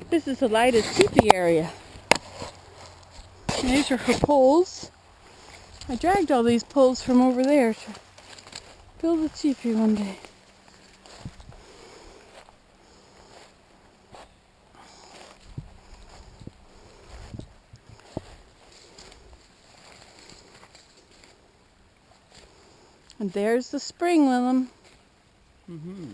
This is Elida's teepee area. And these are her poles. I dragged all these poles from over there to build a teepee one day. And there's the spring, Willem. Mm-hmm.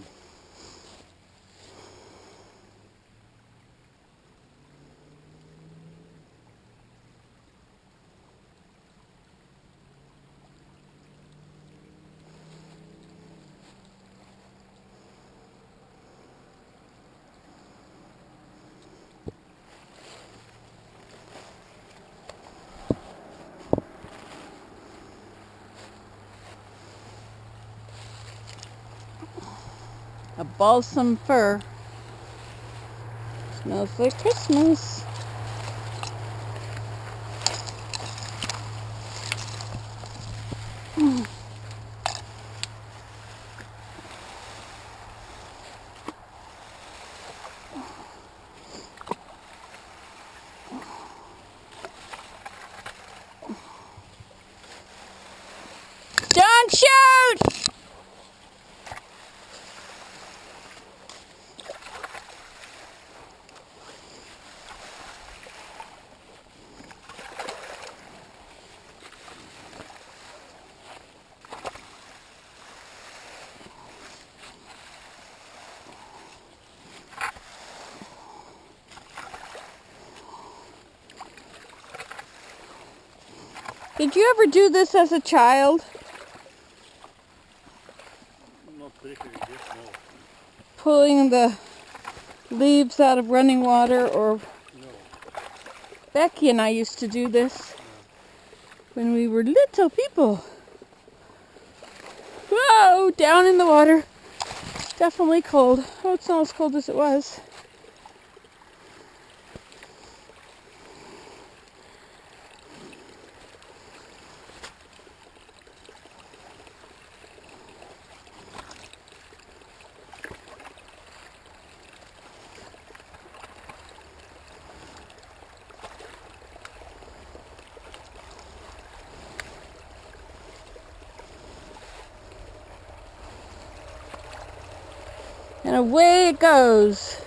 A balsam fir. Smells like Christmas. Don't shoot! Did you ever do this as a child? Not particularly, yes, no. Pulling the leaves out of running water, or No. Becky and I used to do this when we were little people. Whoa, down in the water. Definitely cold. Oh, it's not as cold as it was. And away it goes.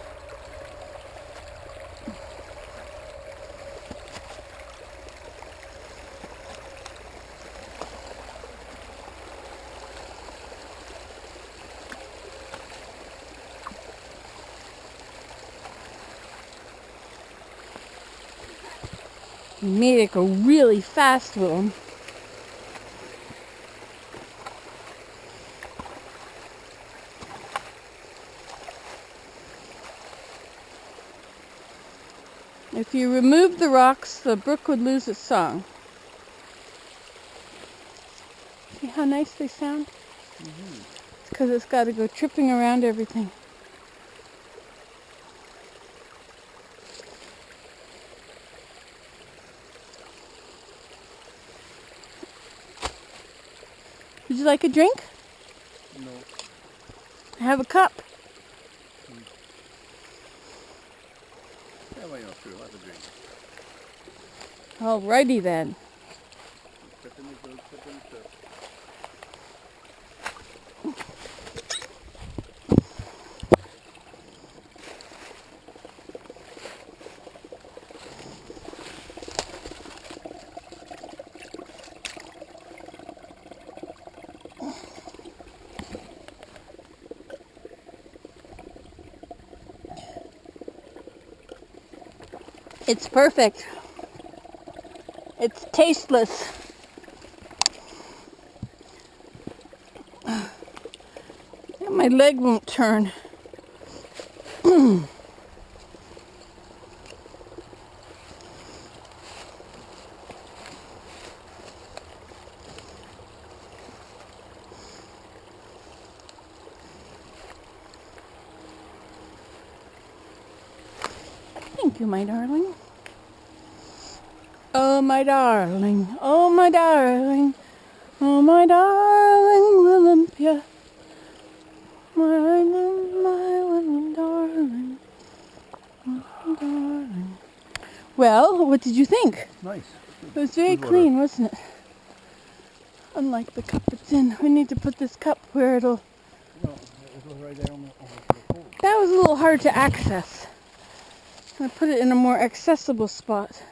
You made it go really fast with them. If you remove the rocks, the brook would lose its song. See how nice they sound? Mm-hmm. It's because it's got to go tripping around everything. Would you like a drink? No. I have a cup. Yeah, why not? Sure, have a drink. Alrighty then. Step in the boat, step in the step. It's perfect. It's tasteless. My leg won't turn. Thank you, my darling. Oh, my darling. Oh, my darling. Oh, my darling Olympia. My little darling. darling. Well, what did you think? Nice. It was very Good water. clean, wasn't it? Unlike the cup it's in. We need to put this cup where it'll... Well, it was right there on the pole. That was a little hard to access. I put it in a more accessible spot.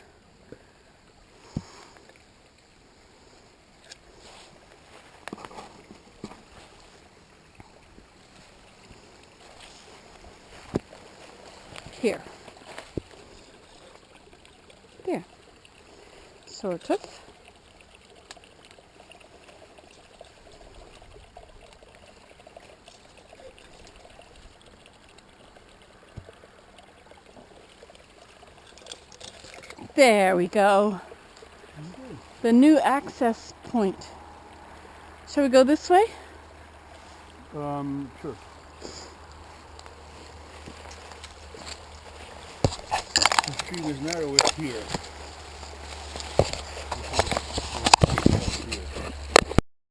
Here. There. Sort of. There we go. The new access point. Shall we go this way? Sure. The stream is narrowest here.